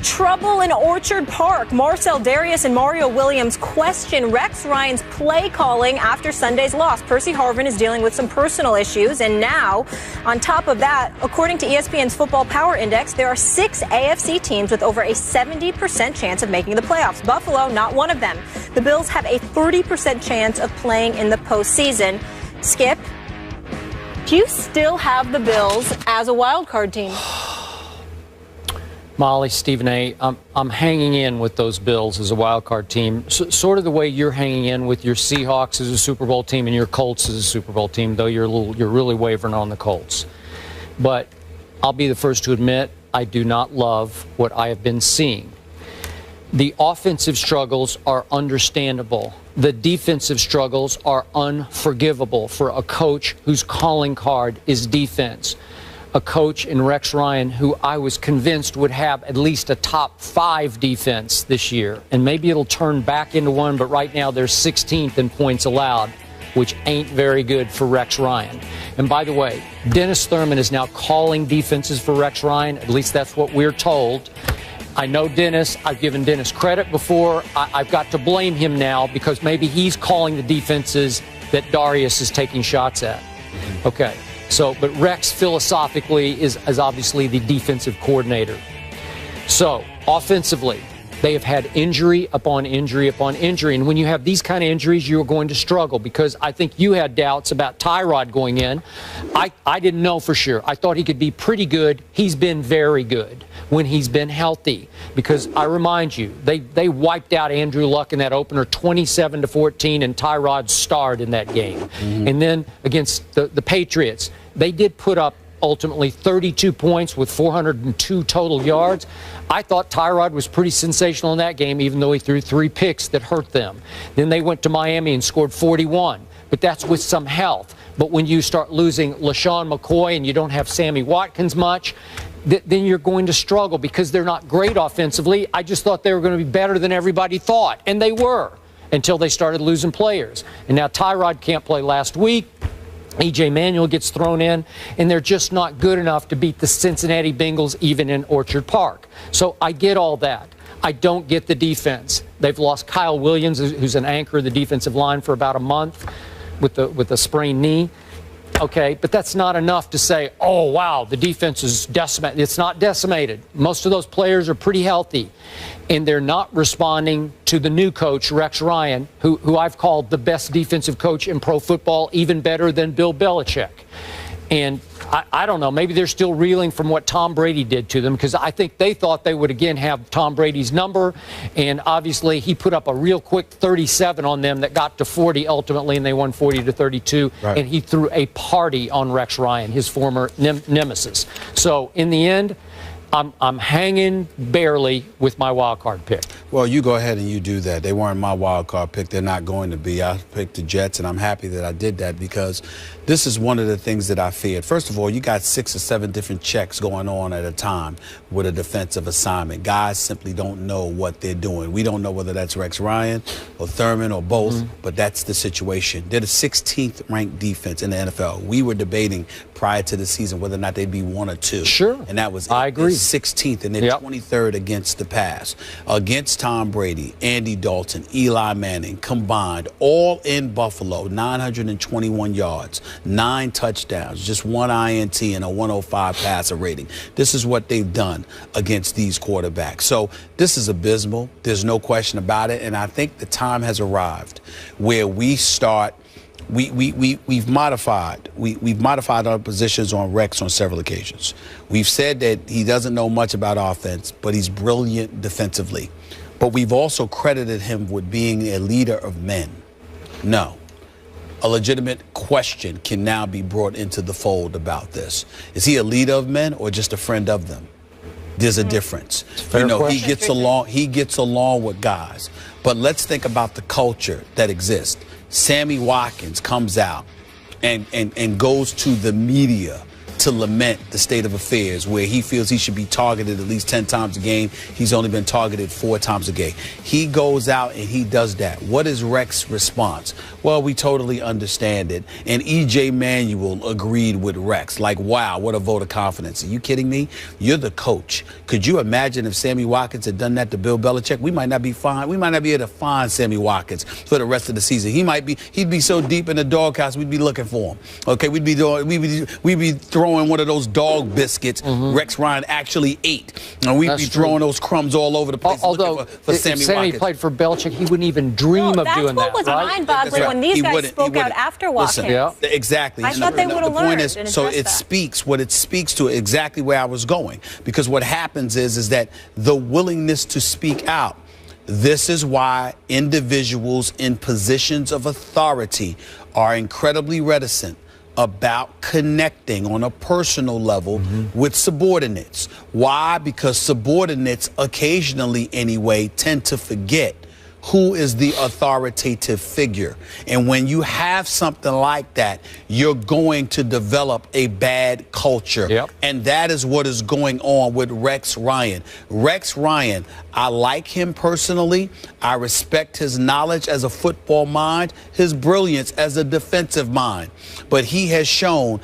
trouble in Orchard Park. Marcel Darius and Mario Williams question Rex Ryan's play calling after Sunday's loss. Percy Harvin is dealing with some personal issues. And now, on top of that, according to ESPN's Football Power Index, there are 6 AFC teams with over a 70% chance of making the playoffs. Buffalo, not one of them. The Bills have a 30% chance of playing in the postseason. Skip, do you still have the Bills as a wild card team? Molly, Stephen A., I'm hanging in with those Bills as a wild card team, sort of the way you're hanging in with your Seahawks as a Super Bowl team and your Colts as a Super Bowl team, though you're really wavering on the Colts. But I'll be the first to admit I do not love what I have been seeing. The offensive struggles are understandable. The defensive struggles are unforgivable for a coach whose calling card is defense. A coach in Rex Ryan who I was convinced would have at least a top 5 defense this year. And maybe it'll turn back into one, but right now they're 16th in points allowed, which ain't very good for Rex Ryan. And by the way, Dennis Thurman is now calling defenses for Rex Ryan. At least that's what we're told. I know Dennis. I've given Dennis credit before. I've got to blame him now because maybe he's calling the defenses that Darius is taking shots at. Okay. So, but Rex philosophically is obviously the defensive coordinator. So, offensively, they have had injury upon injury upon injury. And when you have these kind of injuries, you're going to struggle because I think you had doubts about Tyrod going in. I didn't know for sure. I thought he could be pretty good. He's been very good when he's been healthy because I remind you, they wiped out Andrew Luck in that opener 27-14 and Tyrod starred in that game. And then against the Patriots, they did put up ultimately 32 points with 402 total yards. I thought Tyrod was pretty sensational in that game, even though he threw 3 picks that hurt them. Then they went to Miami and scored 41, but that's with some health. But when you start losing LaShawn McCoy and you don't have Sammy Watkins much, then you're going to struggle because they're not great offensively. I just thought they were going to be better than everybody thought, and they were until they started losing players. And now Tyrod can't play last week. E.J. Manuel gets thrown in, and they're just not good enough to beat the Cincinnati Bengals even in Orchard Park. So I get all that. I don't get the defense. They've lost Kyle Williams, who's an anchor of the defensive line for about a month with a sprained knee. Okay, but that's not enough to say, oh, wow, the defense is decimated. It's not decimated. Most of those players are pretty healthy, and they're not responding to the new coach, Rex Ryan, who I've called the best defensive coach in pro football, even better than Bill Belichick. And I don't know, maybe they're still reeling from what Tom Brady did to them because I think they thought they would again have Tom Brady's number. And obviously he put up a real quick 37 on them that got to 40 ultimately, and they won 40-32. Right. And he threw a party on Rex Ryan, his former nemesis. So in the end, I'm hanging barely with my wild card pick. Well, you go ahead and you do that. They weren't my wild card pick. They're not going to be. I picked the Jets, and I'm happy that I did that because this is one of the things that I feared. First of all, you got 6 or 7 different checks going on at a time with a defensive assignment. Guys simply don't know what they're doing. We don't know whether that's Rex Ryan or Thurman or both, but that's the situation. They're the 16th ranked defense in the NFL. We were debating prior to the season whether or not they'd be 1 or 2. Sure. And that was I agree. 16th, and then 23rd against the pass. Against Tom Brady, Andy Dalton, Eli Manning combined, all in Buffalo, 921 yards, 9 touchdowns, just 1 INT and a 105 passer rating. This is what they've done against these quarterbacks. So this is abysmal. There's no question about it. And I think the time has arrived where we start. We've modified our positions on Rex on several occasions. We've said that he doesn't know much about offense, but he's brilliant defensively. But we've also credited him with being a leader of men. No. A legitimate question can now be brought into the fold about this. Is he a leader of men or just a friend of them? There's a difference. You know, he gets along with guys. But let's think about the culture that exists. Sammy Watkins comes out and goes to the media to lament the state of affairs where he feels he should be targeted at least 10 times a game. He's only been targeted 4 times a game. He goes out and he does that. What is Rex's response? Well, we totally understand it. And E.J. Manuel agreed with Rex. Like, wow, what a vote of confidence. Are you kidding me? You're the coach. Could you imagine if Sammy Watkins had done that to Bill Belichick? We might not be fine. We might not be able to find Sammy Watkins for the rest of the season. He'd be so deep in the doghouse, we'd be looking for him. Okay, we'd be throwing one of those dog biscuits Rex Ryan actually ate. And we'd be throwing those crumbs all over the place. Although for Sammy Sammy played for Belichick, he wouldn't even dream of doing that. That's what was mind-boggling when these guys spoke out after Watkins. Listen, exactly. I thought they would have learned. So it speaks to exactly where I was going. Because what happens is that the willingness to speak out. This is why individuals in positions of authority are incredibly reticent about connecting on a personal level with subordinates. Why? Because subordinates occasionally, anyway, tend to forget who is the authoritative figure. And when you have something like that, you're going to develop a bad culture. Yep. And that is what is going on with Rex Ryan. Rex Ryan, I like him personally. I respect his knowledge as a football mind, his brilliance as a defensive mind. But he has shown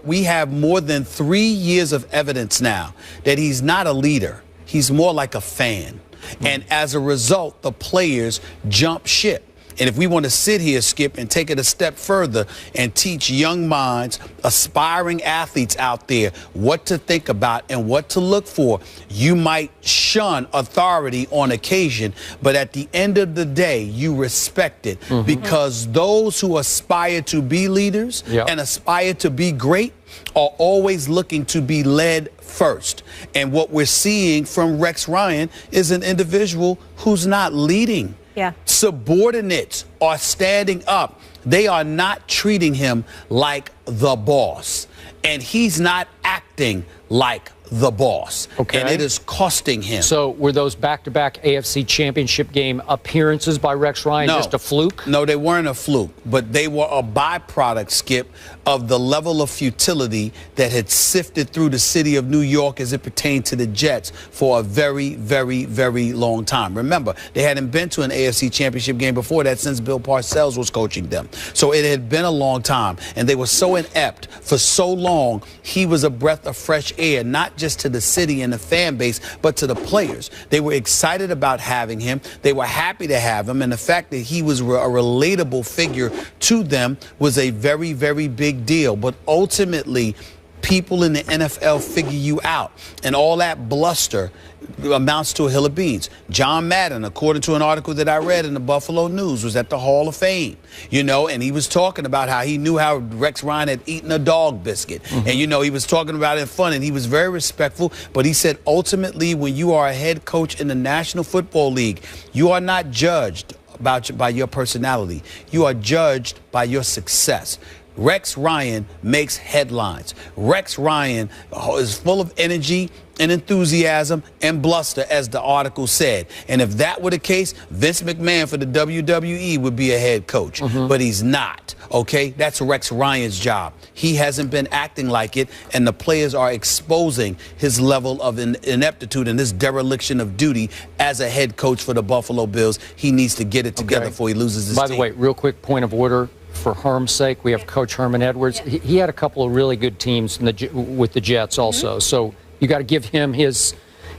we have more than 3 years of evidence now that he's not a leader. He's more like a fan. And as a result, the players jump ship. And if we want to sit here, Skip, and take it a step further and teach young minds, aspiring athletes out there what to think about and what to look for, you might shun authority on occasion, but at the end of the day, you respect it because those who aspire to be leaders and aspire to be great are always looking to be led first. And what we're seeing from Rex Ryan is an individual who's not leading. Subordinates are standing up. They are not treating him like the boss. And he's not acting like the boss. Okay. And it is costing him. So were those back-to-back AFC Championship game appearances by Rex Ryan just a fluke? No, they weren't a fluke, but they were a byproduct, Skip, of the level of futility that had sifted through the city of New York as it pertained to the Jets for a very, very, very long time. Remember, they hadn't been to an AFC Championship game before that since Bill Parcells was coaching them. So it had been a long time, and they were so inept for so long. He was a breath of fresh air, not just to the city and the fan base, but to the players. They were excited about having him. They were happy to have him. And the fact that he was a relatable figure to them was a very, very big deal. But ultimately, people in the NFL figure you out. And all that bluster amounts to a hill of beans. John Madden, according to an article that I read in the Buffalo News, was at the Hall of Fame, and he was talking about how he knew how Rex Ryan had eaten a dog biscuit. And, he was talking about it in fun, and he was very respectful. But he said, ultimately, when you are a head coach in the National Football League, you are not judged by your personality. You are judged by your success. Rex Ryan makes headlines. Rex Ryan is full of energy and enthusiasm and bluster, as the article said. And if that were the case, Vince McMahon for the WWE would be a head coach. But he's not, okay? That's Rex Ryan's job. He hasn't been acting like it, and the players are exposing his level of ineptitude and this dereliction of duty as a head coach for the Buffalo Bills. He needs to get it together before he loses his team. By the way, real quick point of order. For Herm's sake, we have Coach Herman Edwards. He had a couple of really good teams with the Jets also. So you got to give him his.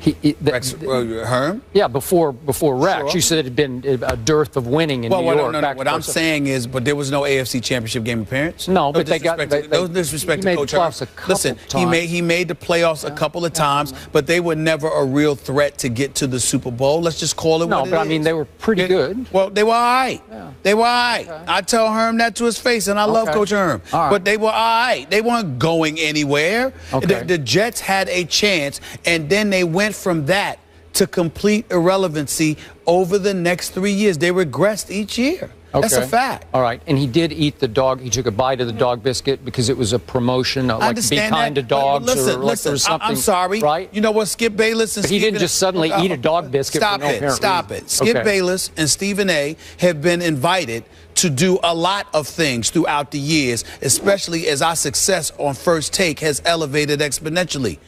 Herm? Yeah, before Rex. Sure. You said it had been a dearth of winning in New York. No, what I'm saying is, but there was no AFC Championship game appearance. No, but they got no disrespect to Coach Herm. Listen, he made the playoffs a couple of times, but they were never a real threat to get to the Super Bowl. Let's just call it what it is. No, but I mean they were pretty good. Well, they were all right. Yeah. They were all right. Okay. I tell Herm that to his face, and I love Coach Herm. Right. But they were all right. They weren't going anywhere. Okay. The Jets had a chance, and then they went from that to complete irrelevancy over the next 3 years. They regressed each year. Okay. That's a fact. All right. And he did eat the dog. He took a bite of the dog biscuit because it was a promotion, like be kind to dogs. Listen, something. I'm sorry. Right? You know what? Skip Bayless and But he didn't just suddenly eat a dog biscuit for no apparent reason. Stop it. Skip Bayless and Stephen A. have been invited to do a lot of things throughout the years, especially as our success on First Take has elevated exponentially.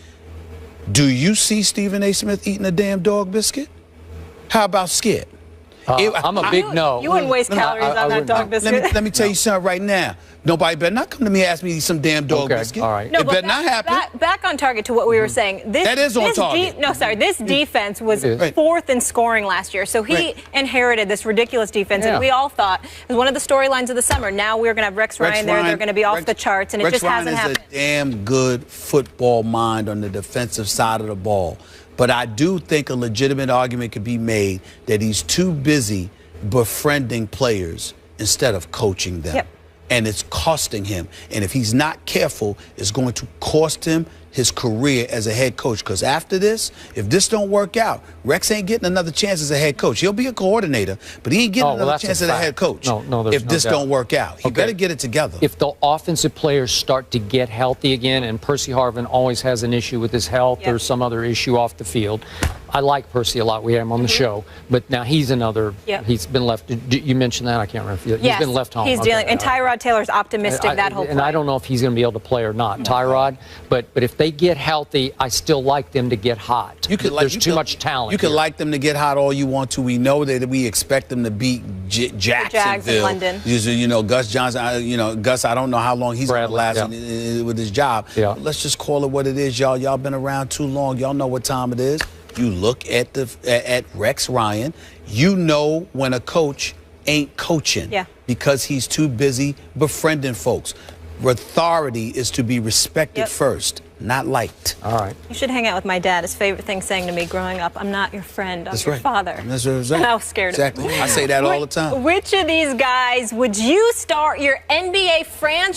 Do you see Stephen A. Smith eating a damn dog biscuit? How about Skip? I'm a big no. You wouldn't waste calories on that dog biscuit. Let me tell you something right now. Nobody better not come to me and ask me to eat some damn dog biscuit. All right. No, it better not happen. Back on target to what we were saying. That is on target. This defense was fourth in scoring last year. So he inherited this ridiculous defense, and we all thought it was one of the storylines of the summer. Now we're going to have Rex Ryan there. They're going to be off the charts, and it just hasn't happened. Rex Ryan is a damn good football mind on the defensive side of the ball. But I do think a legitimate argument could be made that he's too busy befriending players instead of coaching them. Yep. And it's costing him. And if he's not careful, it's going to cost him his career as a head coach. Because after this, if this don't work out, Rex ain't getting another chance as a head coach. He'll be a coordinator, but he ain't getting another chance as a head coach. If this don't work out, he better get it together. If the offensive players start to get healthy again, and Percy Harvin always has an issue with his health or some other issue off the field. I like Percy a lot. We had him on the show, but now he's another. He's been left. You mentioned that. I can't remember. He's been left home. He's dealing. And Tyrod Taylor's optimistic that whole. And I don't know if he's going to be able to play or not, Tyrod. But if they get healthy, I still like them to get hot. There's too much talent. You can like them to get hot all you want to. We know that we expect them to beat Jacksonville. London. You know, Gus Johnson. Gus. I don't know how long he's going to last with his job. Let's just call it what it is, y'all. Y'all been around too long. Y'all know what time it is. You look at Rex Ryan, you know when a coach ain't coaching because he's too busy befriending folks. Authority is to be respected first, not liked. All right. You should hang out with my dad. His favorite thing saying to me growing up, I'm not your friend, I'm your father. That's what exactly. And I was scared of him. I say that all the time. Which of these guys would you start your NBA franchise